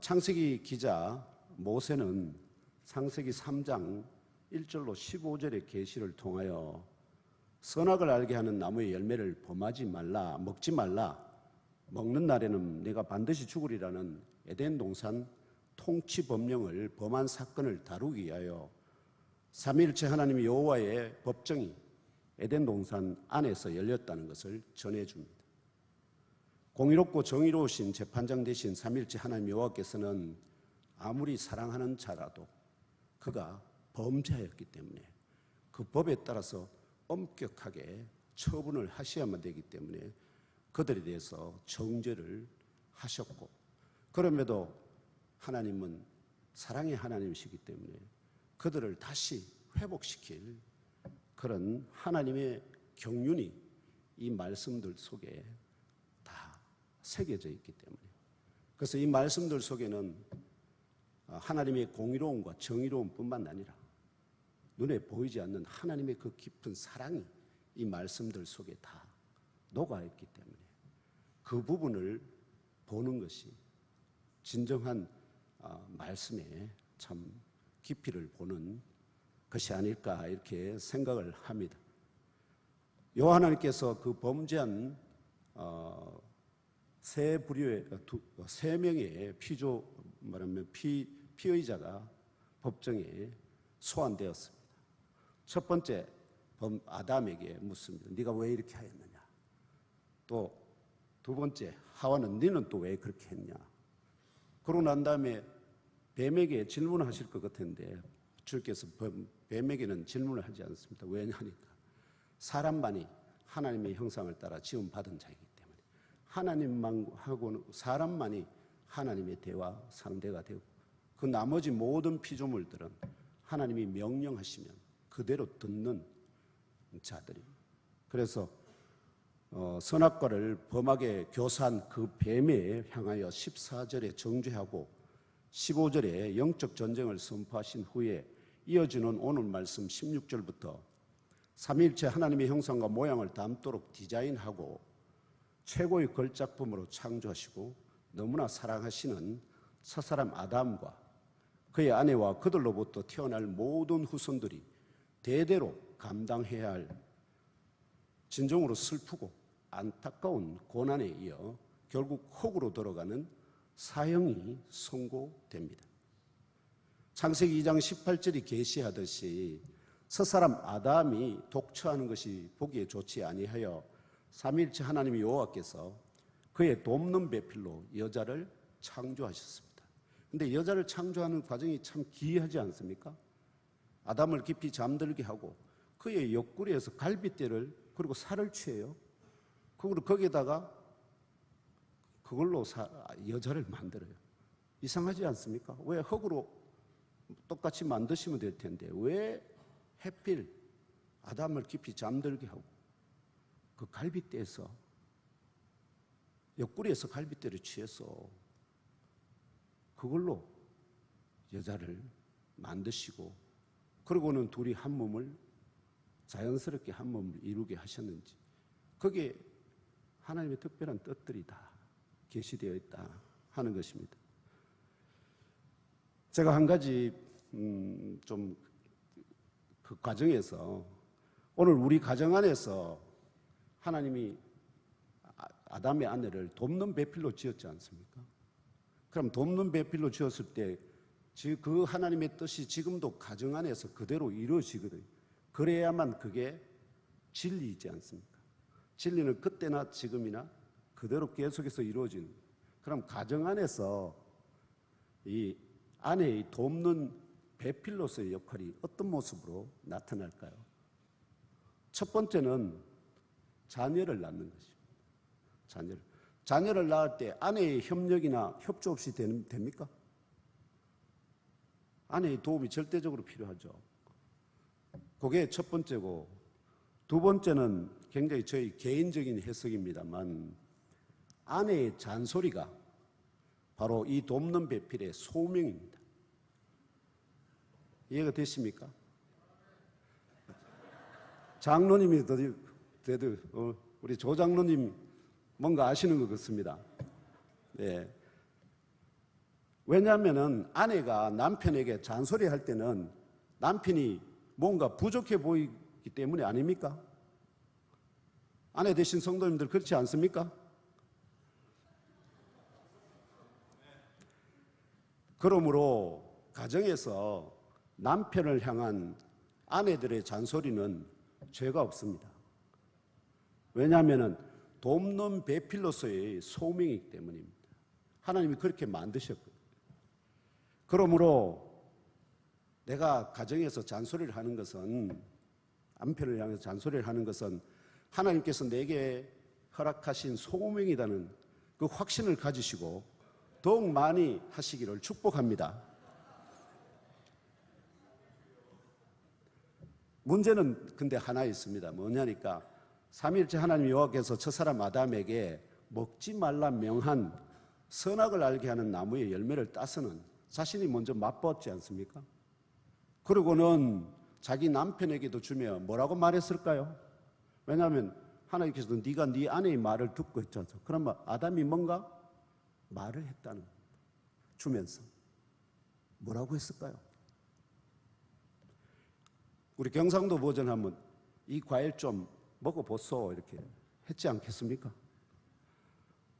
창세기 기자 모세는 창세기 3장 1절로 15절의 계시를 통하여 선악을 알게 하는 나무의 열매를 범하지 말라, 먹지 말라, 먹는 날에는 내가 반드시 죽으리라는 에덴 동산 통치 법령을 범한 사건을 다루기 위하여 삼위일체 하나님 여호와의 법정이 에덴 동산 안에서 열렸다는 것을 전해줍니다. 공의롭고 정의로우신 재판장 되신 삼위일체 하나님 여호와께서는 아무리 사랑하는 자라도 그가 범죄하였기 때문에 그 법에 따라서 엄격하게 처분을 하셔야만 되기 때문에 그들에 대해서 정죄를 하셨고, 그럼에도 하나님은 사랑의 하나님이시기 때문에 그들을 다시 회복시킬 그런 하나님의 경륜이 이 말씀들 속에 다 새겨져 있기 때문에, 그래서 이 말씀들 속에는 하나님의 공의로움과 정의로움뿐만 아니라 눈에 보이지 않는 하나님의 그 깊은 사랑이 이 말씀들 속에 다 녹아있기 때문에 그 부분을 보는 것이 진정한 말씀의 참 깊이를 보는 것이 아닐까 이렇게 생각을 합니다. 여호와 하나님께서 그 범죄한 세 명의 피의자가 법정에 소환되었습니다. 첫 번째 아담에게 묻습니다. 네가 왜 이렇게 하였느냐? 또 두 번째 하와는 너는 또 왜 그렇게 했냐? 그러고 난 다음에 뱀에게 질문하실 것 같은데 주께서 뱀에게는 질문을 하지 않습니다. 왜냐하니까 사람만이 하나님의 형상을 따라 지음받은 자이기 때문에 하나님만하고는 사람만이 하나님의 대화 상대가 되고 그 나머지 모든 피조물들은 하나님이 명령하시면 그대로 듣는 자들입니다. 그래서 선악과를 범하게 교사한 그 뱀에 향하여 14절에 정죄하고 15절에 영적 전쟁을 선포하신 후에 이어지는 오늘 말씀 16절부터 삼위일체 하나님의 형상과 모양을 닮도록 디자인하고 최고의 걸작품으로 창조하시고 너무나 사랑하시는 첫사람 아담과 그의 아내와 그들로부터 태어날 모든 후손들이 대대로 감당해야 할 진정으로 슬프고 안타까운 고난에 이어 결국 혹으로 들어가는 사형이 선고됩니다. 창세기 2장 18절이 계시하듯이 첫사람 아담이 독처하는 것이 보기에 좋지 아니하여 삼위일체 하나님 여호와께서 그의 돕는 배필로 여자를 창조하셨습니다. 그런데 여자를 창조하는 과정이 참 기이하지 않습니까? 아담을 깊이 잠들게 하고 그의 옆구리에서 갈빗대를 그리고 살을 취해요. 그리고 거기에다가 그걸로 여자를 만들어요. 이상하지 않습니까? 왜 흙으로 똑같이 만드시면 될 텐데 왜 해필 아담을 깊이 잠들게 하고 그 갈빗대에서 옆구리에서 갈빗대를 취해서 그걸로 여자를 만드시고 그러고는 둘이 한 몸을 자연스럽게 한 몸을 이루게 하셨는지 거기에 하나님의 특별한 뜻들이 다 계시되어 있다 하는 것입니다. 제가 한 가지 좀 그 과정에서 오늘 우리 가정 안에서 하나님이 아담의 아내를 돕는 배필로 지었지 않습니까? 그럼 돕는 배필로 지었을 때 그 하나님의 뜻이 지금도 가정 안에서 그대로 이루어지거든요. 그래야만 그게 진리이지 않습니까? 진리는 그때나 지금이나 그대로 계속해서 이루어지는 거예요. 그럼 가정 안에서 이 아내의 돕는 배필로서의 역할이 어떤 모습으로 나타날까요? 첫 번째는 자녀를 낳는 것입니다. 자녀를 낳을 때 아내의 협력이나 협조 없이 됩니까? 아내의 도움이 절대적으로 필요하죠. 그게 첫 번째고, 두 번째는 굉장히 저희 개인적인 해석입니다만 아내의 잔소리가 바로 이 돕는 배필의 소명입니다. 이해가 되십니까? 장로님이 우리 조 장로님 뭔가 아시는 것 같습니다. 네. 왜냐하면 아내가 남편에게 잔소리할 때는 남편이 뭔가 부족해 보이기 때문이 아닙니까? 아내 되신 성도님들 그렇지 않습니까? 그러므로 가정에서 남편을 향한 아내들의 잔소리는 죄가 없습니다. 왜냐하면 돕는 배필로서의 소명이기 때문입니다. 하나님이 그렇게 만드셨거든요. 그러므로 내가 가정에서 잔소리를 하는 것은, 남편을 향해서 잔소리를 하는 것은 하나님께서 내게 허락하신 소명이라는 그 확신을 가지시고 더욱 많이 하시기를 축복합니다. 문제는 근데 하나 있습니다. 뭐냐니까 삼위일체 하나님 여호와께서 첫사람 아담에게 먹지 말라 명한 선악을 알게 하는 나무의 열매를 따서는 자신이 먼저 맛보았지 않습니까? 그러고는 자기 남편에게도 주며 뭐라고 말했을까요? 왜냐하면 하나님께서 네가 네 아내의 말을 듣고 했잖아. 그러면 아담이 뭔가 말을 했다는 겁니다. 주면서 뭐라고 했을까요? 우리 경상도 버전하면 이 과일 좀 먹어보소 이렇게 했지 않겠습니까?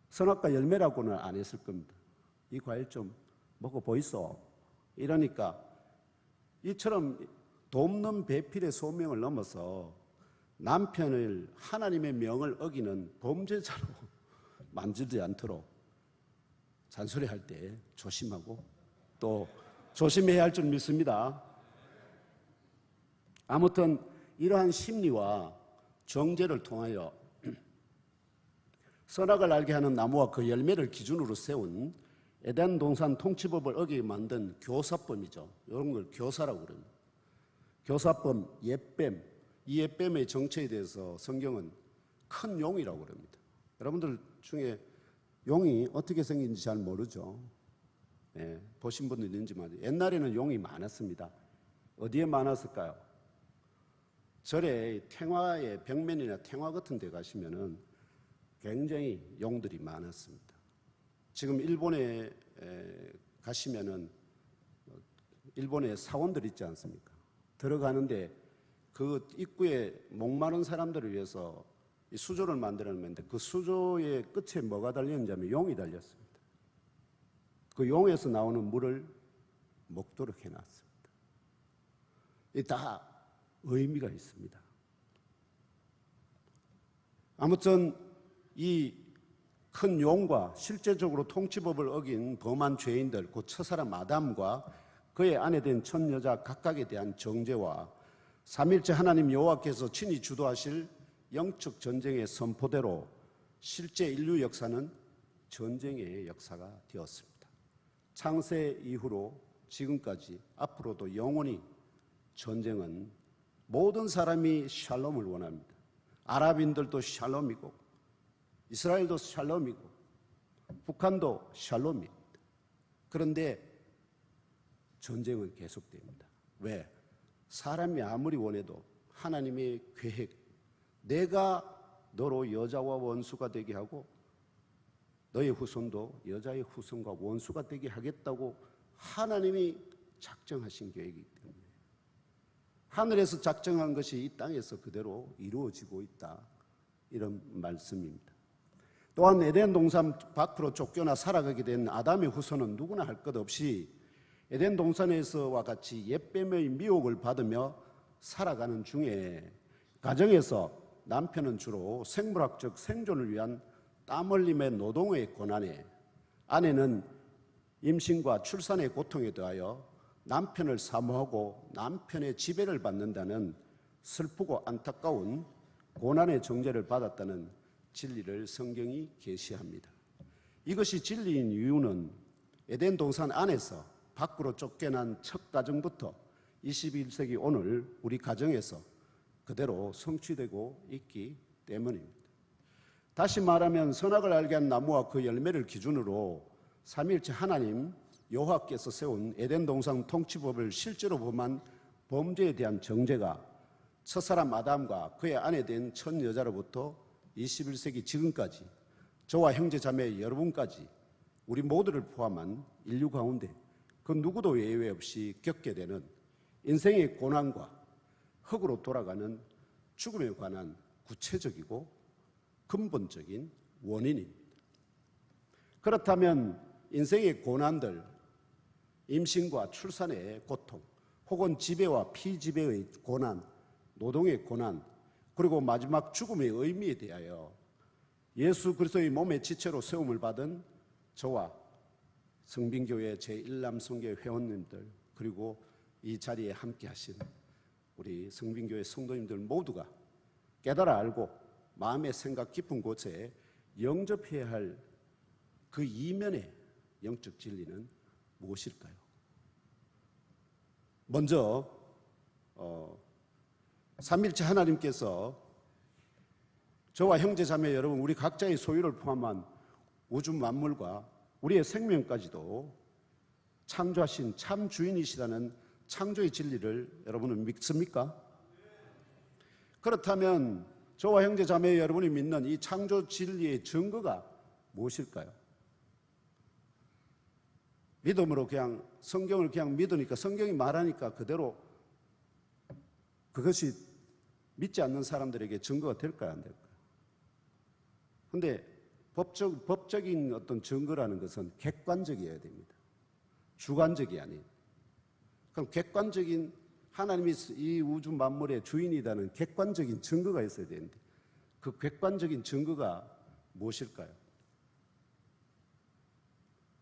선악과 열매라고는 안 했을 겁니다. 이 과일 좀 먹어보이소. 이러니까 이처럼 돕는 배필의 소명을 넘어서 남편을 하나님의 명을 어기는 범죄자로 만들지 않도록 잔소리할 때 조심하고 또 조심해야 할 줄 믿습니다. 아무튼 이러한 심리와 정죄를 통하여 선악을 알게 하는 나무와 그 열매를 기준으로 세운 에덴 동산 통치법을 어기게 만든 교사법이죠. 이런 걸 교사라고 그럽니다. 교사법, 옛뱀, 이 옛뱀의 정체에 대해서 성경은 큰 용이라고 그럽니다. 여러분들 중에 용이 어떻게 생긴지 잘 모르죠. 예, 보신 분들 있는지 말이죠. 옛날에는 용이 많았습니다. 어디에 많았을까요? 절에 탱화의 벽면이나 탱화 같은 데 가시면은 굉장히 용들이 많았습니다. 지금 일본에 가시면은 일본에 사원들 있지 않습니까? 들어가는데 그 입구에 목마른 사람들을 위해서 이 수조를 만들어놨는데 그 수조의 끝에 뭐가 달렸는지 하면 용이 달렸습니다. 그 용에서 나오는 물을 먹도록 해놨습니다. 이 다 의미가 있습니다. 아무튼 이 큰 용과 실제적으로 통치법을 어긴 범한 죄인들, 곧 첫사람 아담과 그의 아내 된 첫 여자 각각에 대한 정죄와 삼일째 하나님 여호와께서 친히 주도하실 영적 전쟁의 선포대로 실제 인류 역사는 전쟁의 역사가 되었습니다. 창세 이후로 지금까지 앞으로도 영원히 전쟁은 모든 사람이 샬롬을 원합니다. 아랍인들도 샬롬이고 이스라엘도 샬롬이고 북한도 샬롬입니다. 그런데 전쟁은 계속됩니다. 왜? 사람이 아무리 원해도 하나님의 계획, 내가 너로 여자와 원수가 되게 하고 너의 후손도 여자의 후손과 원수가 되게 하겠다고 하나님이 작정하신 계획이기 때문에 하늘에서 작정한 것이 이 땅에서 그대로 이루어지고 있다. 이런 말씀입니다. 또한 에덴 동산 밖으로 쫓겨나 살아가게 된 아담의 후손은 누구나 할 것 없이 에덴 동산에서와 같이 옛뱀의 미혹을 받으며 살아가는 중에 가정에서 남편은 주로 생물학적 생존을 위한 땀 흘림의 노동의 고난에, 아내는 임신과 출산의 고통에 더하여 남편을 사모하고 남편의 지배를 받는다는 슬프고 안타까운 고난의 정죄를 받았다는 진리를 성경이 계시합니다. 이것이 진리인 이유는 에덴 동산 안에서 밖으로 쫓겨난 첫 가정부터 21세기 오늘 우리 가정에서 그대로 성취되고 있기 때문입니다. 다시 말하면 선악을 알게 한 나무와 그 열매를 기준으로 삼위일체 하나님 여호와께서 세운 에덴 동산 통치법을 실제로 범한 범죄에 대한 정죄가 첫사람 아담과 그의 아내 된 첫 여자로부터 21세기 지금까지 저와 형제 자매 여러분까지 우리 모두를 포함한 인류 가운데 그 누구도 예외 없이 겪게 되는 인생의 고난과 흙으로 돌아가는 죽음에 관한 구체적이고 근본적인 원인입니다. 그렇다면 인생의 고난들, 임신과 출산의 고통, 혹은 지배와 피지배의 고난, 노동의 고난, 그리고 마지막 죽음의 의미에 대하여 예수 그리스도의 몸의 지체로 세움을 받은 저와 성빈교회 제1남성교회 회원님들, 그리고 이 자리에 함께 하신 우리 성빈교회 성도님들 모두가 깨달아 알고 마음의 생각 깊은 곳에 영접해야 할 그 이면의 영적 진리는 무엇일까요? 먼저 삼위일체 하나님께서 저와 형제자매 여러분, 우리 각자의 소유를 포함한 우주 만물과 우리의 생명까지도 창조하신 참 주인이시라는 창조의 진리를 여러분은 믿습니까? 그렇다면 저와 형제자매 여러분이 믿는 이 창조 진리의 증거가 무엇일까요? 믿음으로 그냥 성경을 그냥 믿으니까, 성경이 말하니까 그대로 그것이 믿지 않는 사람들에게 증거가 될까요, 안 될까요? 그런데 법적인 어떤 증거라는 것은 객관적이어야 됩니다. 주관적이 아닌. 그럼 객관적인, 하나님이 이 우주 만물의 주인이라는 객관적인 증거가 있어야 되는데, 그 객관적인 증거가 무엇일까요?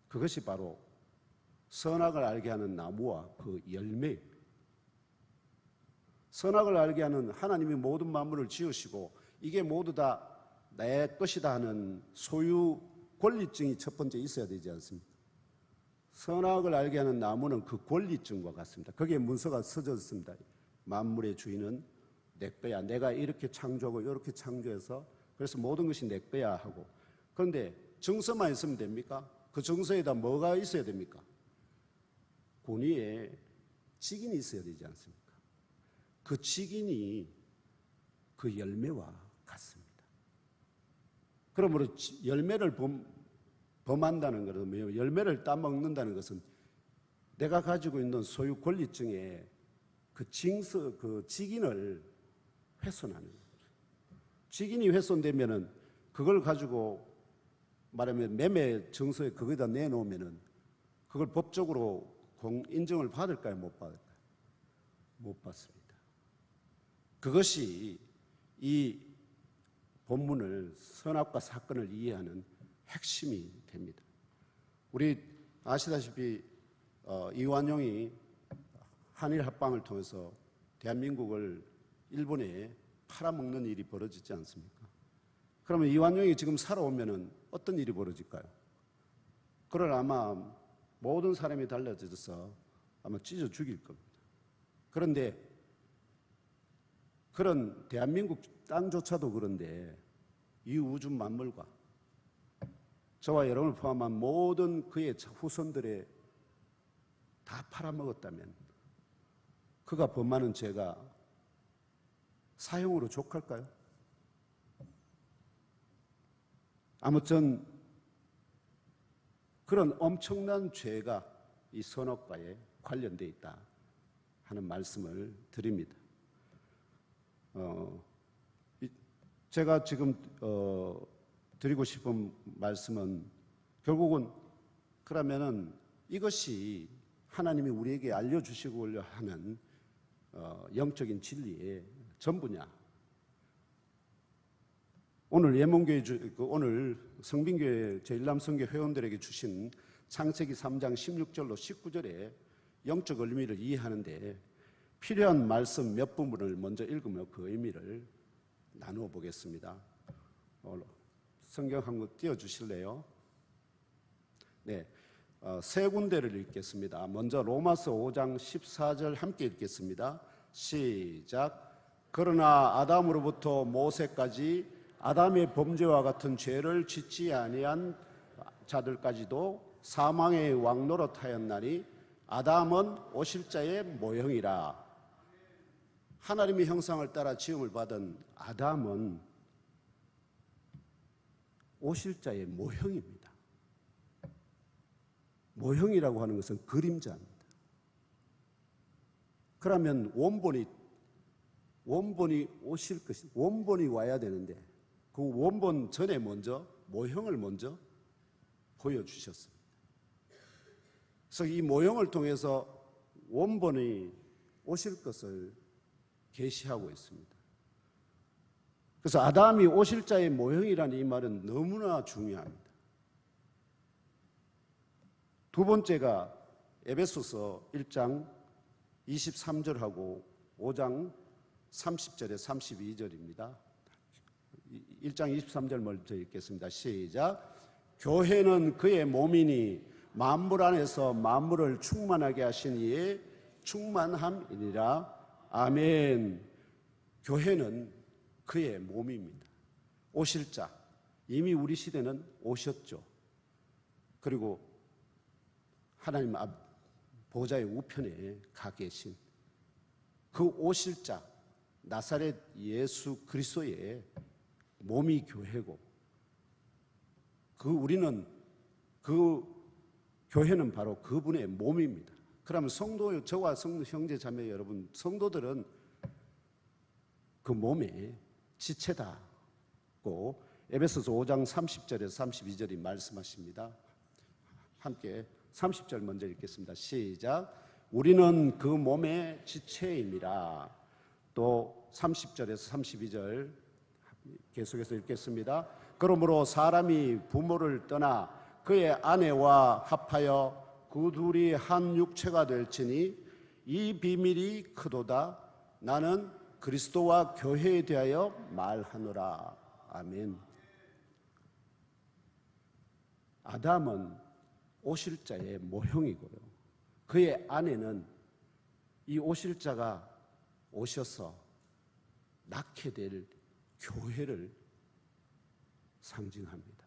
그것이 바로 선악을 알게 하는 나무와 그 열매입니다. 선악을 알게 하는, 하나님이 모든 만물을 지으시고 이게 모두 다 내 것이다 하는 소유 권리증이 첫 번째 있어야 되지 않습니까? 선악을 알게 하는 나무는 그 권리증과 같습니다. 거기에 문서가 써졌습니다. 만물의 주인은 내 거야. 내가 이렇게 창조하고 이렇게 창조해서 그래서 모든 것이 내 거야 하고. 그런데 증서만 있으면 됩니까? 그 증서에다 뭐가 있어야 됩니까? 권위에 직인이 있어야 되지 않습니까? 그 직인이 그 열매와 같습니다. 그러므로 열매를 범한다는 것은, 열매를 따먹는다는 것은 내가 가지고 있는 소유 권리증에 그 직인을 훼손하는 거예요. 직인이 훼손되면은 그걸 가지고 말하면 매매 증서에 그거에다 내놓으면은 그걸 법적으로 인정을 받을까요? 못 받을까요? 못 받습니다. 그것이 이 본문을, 선악과 사건을 이해하는 핵심이 됩니다. 우리 아시다시피 이완용이 한일 합방을 통해서 대한민국을 일본에 팔아먹는 일이 벌어지지 않습니까? 그러면 이완용이 지금 살아오면은 어떤 일이 벌어질까요? 그걸 아마 모든 사람이 달라져서 아마 찢어 죽일 겁니다. 그런데 그런 대한민국 땅조차도 그런데 이 우주 만물과 저와 여러분을 포함한 모든 그의 후손들의 다 팔아먹었다면 그가 범하는 죄가 사형으로 족할까요? 아무튼 그런 엄청난 죄가 이 선악과에 관련되어 있다 하는 말씀을 드립니다. 제가 지금 드리고 싶은 말씀은 결국은 그러면은 이것이 하나님이 우리에게 알려주시고자 하는 영적인 진리의 전부냐? 오늘 예문교회 오늘 성빈교회 제1남성교 회원들에게 주신 창세기 3장 16절로 19절의 영적 의미를 이해하는데 필요한 말씀 몇 부분을 먼저 읽으며 그 의미를 나누어 보겠습니다. 성경 한번 띄워주실래요? 네, 세 군데를 읽겠습니다. 먼저 로마서 5장 14절 함께 읽겠습니다. 시작. 그러나 아담으로부터 모세까지 아담의 범죄와 같은 죄를 짓지 아니한 자들까지도 사망의 왕노릇하였나니 아담은 오실자의 모형이라. 하나님의 형상을 따라 지음을 받은 아담은 오실자의 모형입니다. 모형이라고 하는 것은 그림자입니다. 그러면 원본이 오실 것이, 원본이 와야 되는데 그 원본 전에 먼저 모형을 먼저 보여주셨습니다. 그래서 이 모형을 통해서 원본이 오실 것을 계시하고 있습니다. 그래서 아담이 오실 자의 모형이라는 이 말은 너무나 중요합니다. 두 번째가 에베소서 1장 23절하고 5장 30절에 32절입니다. 1장 23절 먼저 읽겠습니다. 시작. 교회는 그의 몸이니 만물 안에서 만물을 충만하게 하신 이의 충만함이니라. 아멘. 교회는 그의 몸입니다. 오실 자, 이미 우리 시대는 오셨죠. 그리고 하나님 보좌의 우편에 가 계신 그 오실 자, 나사렛 예수 그리스도의 몸이 교회고, 우리는 그 교회는 바로 그분의 몸입니다. 그러면 저와 형제 자매 여러분, 성도들은 그 몸의 지체다고 에베소서 5장 30절에서 32절이 말씀하십니다. 함께 30절 먼저 읽겠습니다. 시작. 우리는 그 몸의 지체임이라. 또 30절에서 32절 계속해서 읽겠습니다. 그러므로 사람이 부모를 떠나 그의 아내와 합하여 그 둘이 한 육체가 될지니 이 비밀이 크도다. 나는 그리스도와 교회에 대하여 말하노라. 아멘. 아담은 오실 자의 모형이고요. 그의 아내는 이 오실 자가 오셔서 낳게 될 교회를 상징합니다.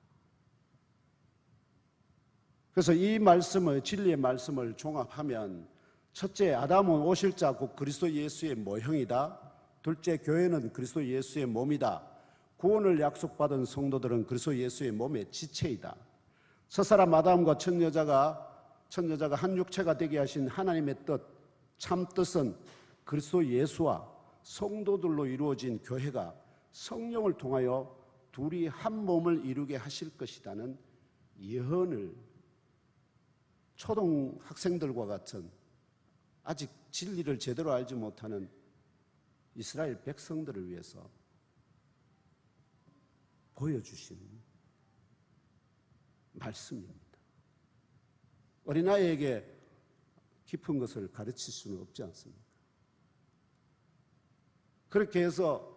그래서 이 말씀을, 진리의 말씀을 종합하면, 첫째, 아담은 오실 자 곧 그리스도 예수의 모형이다. 둘째, 교회는 그리스도 예수의 몸이다. 구원을 약속받은 성도들은 그리스도 예수의 몸의 지체이다. 첫사람 아담과 첫 여자가 한 육체가 되게 하신 하나님의 뜻, 참 뜻은 그리스도 예수와 성도들로 이루어진 교회가 성령을 통하여 둘이 한 몸을 이루게 하실 것이라는 예언을 초등학생들과 같은 아직 진리를 제대로 알지 못하는 이스라엘 백성들을 위해서 보여주신 말씀입니다. 어린아이에게 깊은 것을 가르칠 수는 없지 않습니까? 그렇게 해서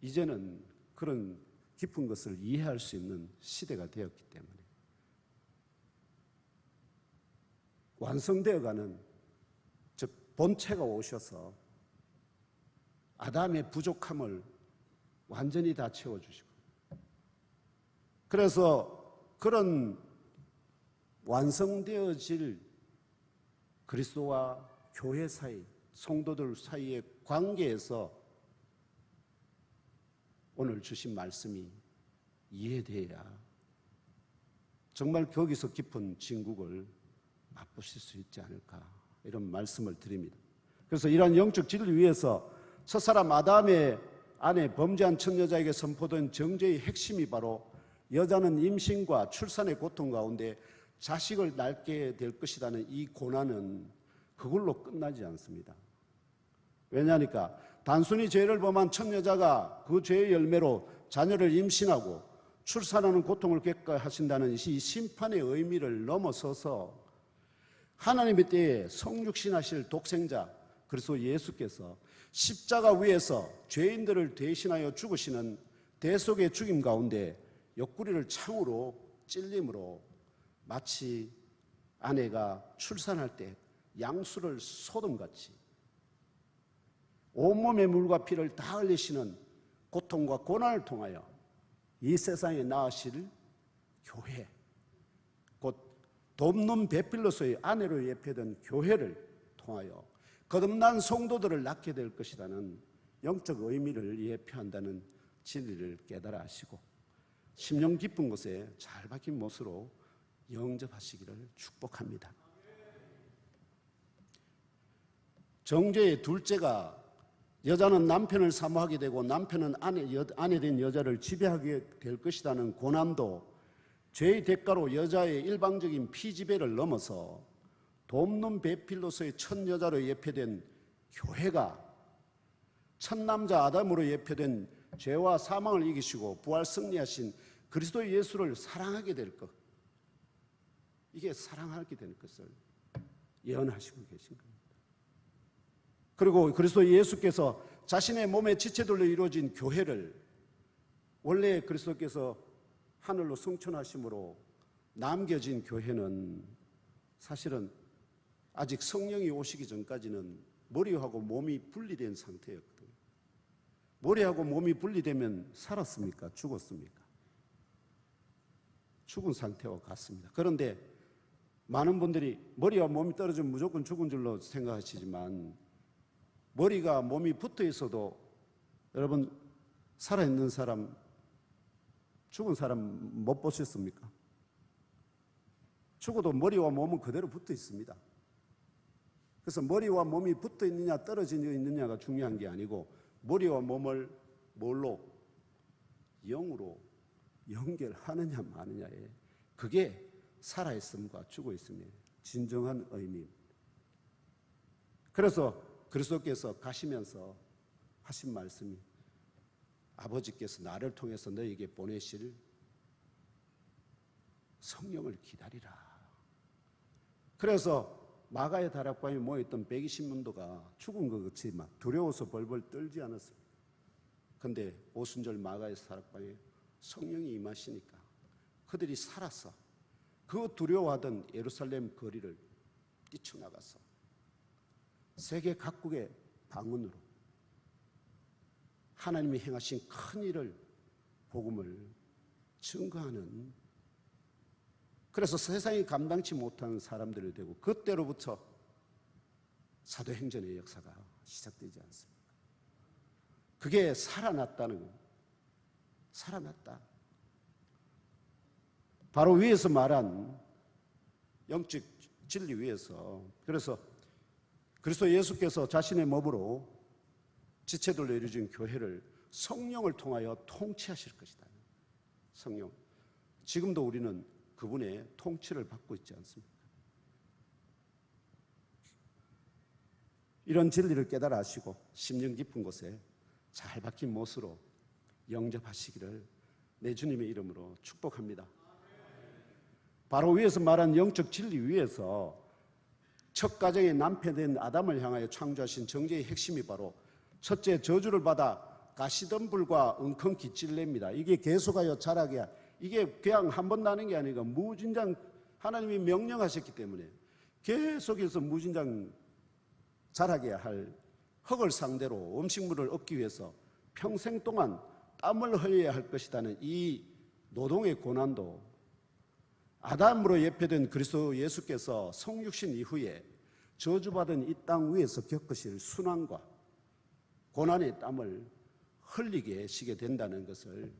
이제는 그런 깊은 것을 이해할 수 있는 시대가 되었기 때문에 완성되어가는, 즉 본체가 오셔서 아담의 부족함을 완전히 다 채워주시고, 그래서 그런 완성되어질 그리스도와 교회 사이, 성도들 사이의 관계에서 오늘 주신 말씀이 이해돼야 정말 거기서 깊은 진국을 맛보실 수 있지 않을까, 이런 말씀을 드립니다. 그래서 이러한 영적 진리를 위해서 첫사람 아담의 아내 범죄한 첫 여자에게 선포된 정죄의 핵심이 바로 여자는 임신과 출산의 고통 가운데 자식을 낳게 될 것이라는 이 고난은 그걸로 끝나지 않습니다. 왜냐하니까 단순히 죄를 범한 첫 여자가 그 죄의 열매로 자녀를 임신하고 출산하는 고통을 겪게 하신다는 이 심판의 의미를 넘어서서 하나님의 때에 성육신하실 독생자 그리스도 예수께서 십자가 위에서 죄인들을 대신하여 죽으시는 대속의 죽임 가운데 옆구리를 창으로 찔림으로 마치 아내가 출산할 때 양수를 쏟음같이 온몸의 물과 피를 다 흘리시는 고통과 고난을 통하여 이 세상에 낳으실 교회, 곧 돕는 배필로서의 아내로 예표된 교회를 통하여 거듭난 성도들을 낳게 될 것이라는 영적 의미를 예표한다는 진리를 깨달아 하시고 심령 깊은 곳에 잘 박힌 못으로 영접하시기를 축복합니다. 정죄의 둘째가 여자는 남편을 사모하게 되고 남편은 아내 된 여자를 지배하게 될 것이라는 고난도 죄의 대가로 여자의 일방적인 피지배를 넘어서 돕는 배필로서의 첫 여자로 예표된 교회가 첫 남자 아담으로 예표된 죄와 사망을 이기시고 부활 승리하신 그리스도 예수를 사랑하게 될 것, 이게 사랑하게 될 것을 예언하시고 계신 겁니다. 그리고 그리스도 예수께서 자신의 몸의 지체들로 이루어진 교회를 원래 그리스도께서 하늘로 승천하심으로 남겨진 교회는 사실은 아직 성령이 오시기 전까지는 머리하고 몸이 분리된 상태였거든요. 머리하고 몸이 분리되면 살았습니까? 죽었습니까? 죽은 상태와 같습니다. 그런데 많은 분들이 머리와 몸이 떨어지면 무조건 죽은 줄로 생각하시지만 머리가 몸이 붙어 있어도 여러분 살아있는 사람, 죽은 사람 못 보셨습니까? 죽어도 머리와 몸은 그대로 붙어 있습니다. 그래서 머리와 몸이 붙어 있느냐 떨어져 있느냐가 중요한 게 아니고 머리와 몸을 뭘로? 영으로 연결하느냐 마느냐에 그게 살아있음과 죽어있음의 진정한 의미입니다. 그래서 그리스도께서 가시면서 하신 말씀이 아버지께서 나를 통해서 너에게 보내실 성령을 기다리라. 그래서 마가의 다락방에 모여있던 120문도가 죽은 것 같이 막 두려워서 벌벌 떨지 않았습니다. 그런데 오순절 마가의 다락방에 성령이 임하시니까 그들이 살아서 그 두려워하던 예루살렘 거리를 뛰쳐나가서 세계 각국의 방언으로 하나님이 행하신 큰 일을, 복음을 증거하는, 그래서 세상이 감당치 못하는 사람들이 되고 그때로부터 사도행전의 역사가 시작되지 않습니까? 그게 살아났다는 겁니다. 살아났다. 바로 위에서 말한 영적 진리 위에서, 그래서 그리스도 예수께서 자신의 몸으로 지체들로 이루어진 교회를 성령을 통하여 통치하실 것이다. 성령. 지금도 우리는 그분의 통치를 받고 있지 않습니까? 이런 진리를 깨달아 아시고 심령 깊은 곳에 잘 박힌 못으로 영접하시기를 내 주님의 이름으로 축복합니다. 바로 위에서 말한 영적 진리 위에서 첫 가정의 남편 된 아담을 향하여 창조하신 정죄의 핵심이 바로 첫째, 저주를 받아 가시던 불과 웅큼기 찔렙니다. 이게 계속하여 자라게, 이게 그냥 한 번 나는 게 아니고 무진장 하나님이 명령하셨기 때문에 계속해서 무진장 자라게 할 흙을 상대로 음식물을 얻기 위해서 평생 동안 땀을 흘려야 할 것이라는 이 노동의 고난도 아담으로 예표된 그리스도 예수께서 성육신 이후에 저주받은 이 땅 위에서 겪으실 순환과 고난의 땀을 흘리게 하시게 된다는 것을,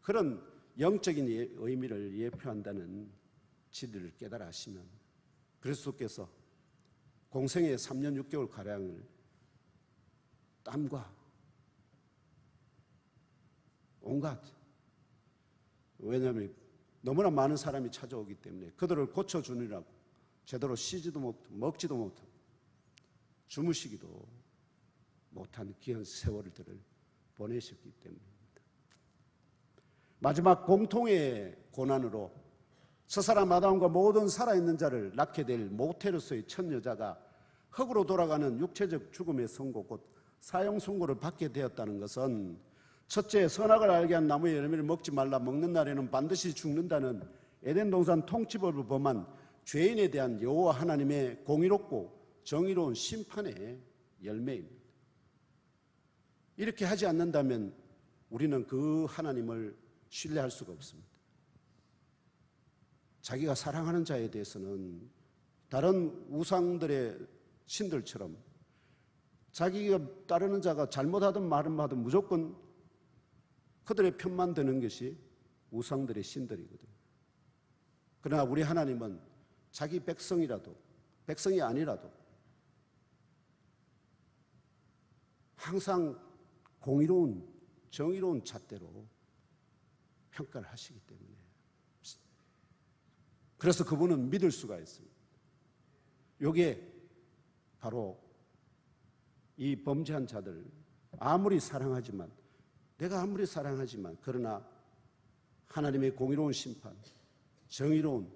그런 영적인 의미를 예표한다는 진리를 깨달아 하시면 그리스도께서 공생의 3년 6개월 가량을 땀과 온갖, 왜냐하면 너무나 많은 사람이 찾아오기 때문에 그들을 고쳐주느라고 제대로 쉬지도 못하고 먹지도 못하고 주무시기도 못한 귀한 세월들을 보내셨기 때문입니다. 마지막 공통의 고난으로 서사람 아담과 모든 살아있는 자를 낳게 될 모태로서의 첫 여자가 흙으로 돌아가는 육체적 죽음의 선고, 곧 사형 선고를 받게 되었다는 것은 첫째, 선악을 알게 한 나무의 열매를 먹지 말라, 먹는 날에는 반드시 죽는다는 에덴 동산 통치법을 범한 죄인에 대한 여호와 하나님의 공의롭고 정의로운 심판의 열매입니다. 이렇게 하지 않는다면 우리는 그 하나님을 신뢰할 수가 없습니다. 자기가 사랑하는 자에 대해서는 다른 우상들의 신들처럼 자기가 따르는 자가 잘못하든 말은 하든 무조건 그들의 편만 드는 것이 우상들의 신들이거든요. 그러나 우리 하나님은 자기 백성이라도, 백성이 아니라도 항상 공의로운, 정의로운 잣대로 평가를 하시기 때문에, 그래서 그분은 믿을 수가 있습니다. 이게 바로 이 범죄한 자들, 내가 아무리 사랑하지만 그러나 하나님의 공의로운 심판, 정의로운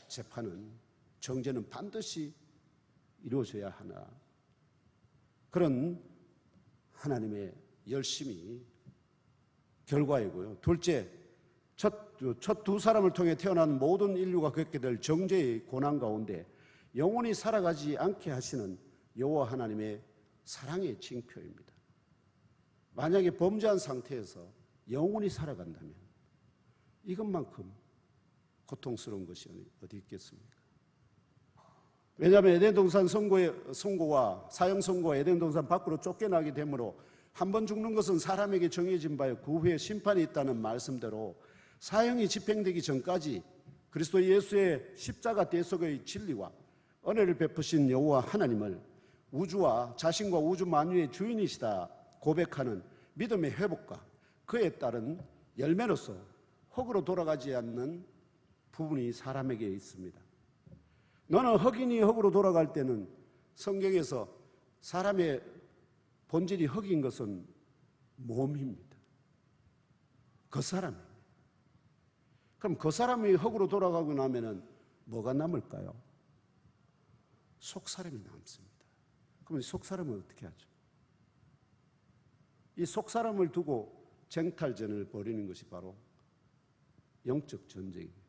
재판은, 정죄는 반드시 이루어져야 하나, 그런 하나님의 열심이 결과이고요. 둘째, 첫 두 사람을 통해 태어난 모든 인류가 겪게 될 정죄의 고난 가운데 영원히 살아가지 않게 하시는 여호와 하나님의 사랑의 징표입니다. 만약에 범죄한 상태에서 영원히 살아간다면 이것만큼 고통스러운 것이 어디 있겠습니까? 왜냐하면 에덴 동산 선고와 사형 선고와 에덴 동산 밖으로 쫓겨나게 되므로 한 번 죽는 것은 사람에게 정해진 바요 그 후에 심판이 있다는 말씀대로 사형이 집행되기 전까지 그리스도 예수의 십자가 대속의 진리와 은혜를 베푸신 여호와 하나님을 우주와 자신과 우주 만유의 주인이시다 고백하는 믿음의 회복과 그에 따른 열매로서 흙으로 돌아가지 않는 부분이 사람에게 있습니다. 너는 흙이니 흙으로 돌아갈 때는 성경에서 사람의 본질이 흙인 것은 몸입니다. 그 사람입니다. 그럼 그 사람이 흙으로 돌아가고 나면은 뭐가 남을까요? 속사람이 남습니다. 그럼 속사람은 어떻게 하죠? 이 속사람을 두고 쟁탈전을 벌이는 것이 바로 영적 전쟁입니다.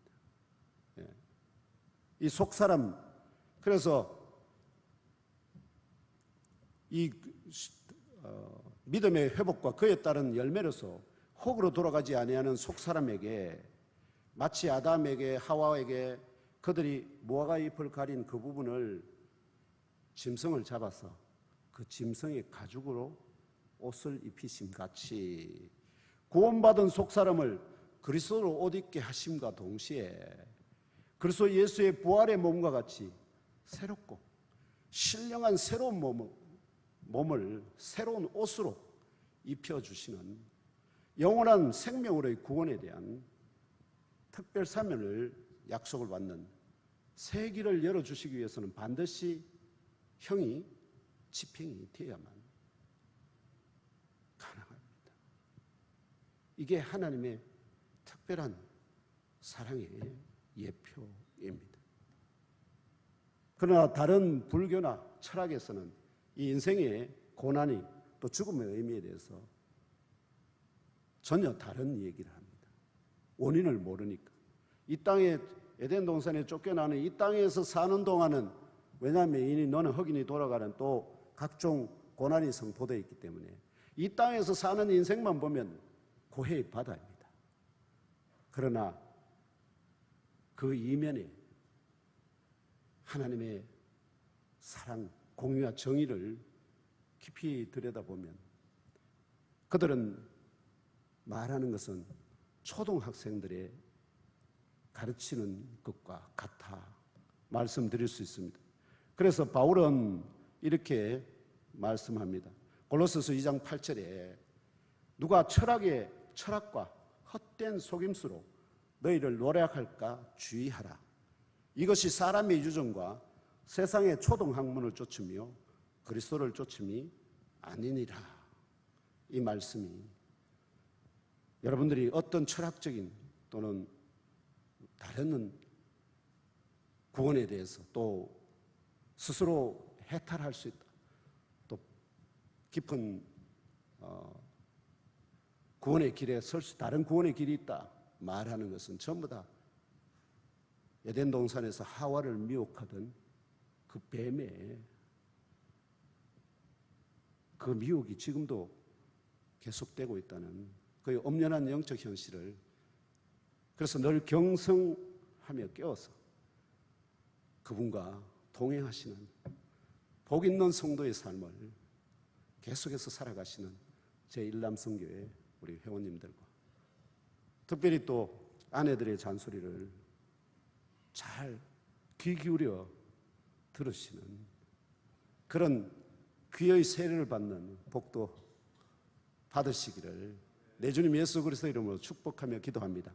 이 속사람, 그래서 이 믿음의 회복과 그에 따른 열매로서 흙으로 돌아가지 아니하는 속사람에게, 마치 아담에게 하와에게 그들이 무화과 잎을 가린 그 부분을, 짐승을 잡아서 그 짐승의 가죽으로 옷을 입히심 같이 구원받은 속사람을 그리스도로 옷 입게 하심과 동시에 그리스도 예수의 부활의 몸과 같이 새롭고 신령한 새로운 몸을 새로운 옷으로 입혀주시는 영원한 생명으로의 구원에 대한 특별 사명을 약속을 받는 새 길을 열어주시기 위해서는 반드시 형이 집행이 되어야만 가능합니다. 이게 하나님의 특별한 사랑의 예표입니다. 그러나 다른 불교나 철학에서는 이 인생의 고난이 또 죽음의 의미에 대해서 전혀 다른 얘기를 합니다. 원인을 모르니까. 이 땅에 에덴 동산에 쫓겨나는 이 땅에서 사는 동안은, 왜냐하면 이니 너는 흑인이 돌아가는 또 각종 고난이 선포되어 있기 때문에 이 땅에서 사는 인생만 보면 고해의 바다입니다. 그러나 그 이면에 하나님의 사랑, 공의와 정의를 깊이 들여다보면 그들은 말하는 것은 초등학생들의 가르치는 것과 같아 말씀드릴 수 있습니다. 그래서 바울은 이렇게 말씀합니다. 골로새서 2장 8절에 누가 철학과 헛된 속임수로 너희를 노략할까 주의하라. 이것이 사람의 유전과 세상의 초등학문을 쫓으며 그리스도를 쫓음이 아니니라. 이 말씀이 여러분들이 어떤 철학적인 또는 다른 구원에 대해서 또 스스로 해탈할 수 있다, 또 깊은 구원의 길에 설 수, 다른 구원의 길이 있다 말하는 것은 전부 다 에덴 동산에서 하와를 미혹하던 그 뱀의 그 미혹이 지금도 계속되고 있다는 그 엄연한 영적 현실을, 그래서 늘 경성하며 깨워서 그분과 동행하시는 복 있는 성도의 삶을 계속해서 살아가시는 제1남성교회 우리 회원님들과 특별히 또 아내들의 잔소리를 잘 귀 기울여 들으시는 그런 귀의 세례를 받는 복도 받으시기를 내 주님 예수 그리스도 이름으로 축복하며 기도합니다.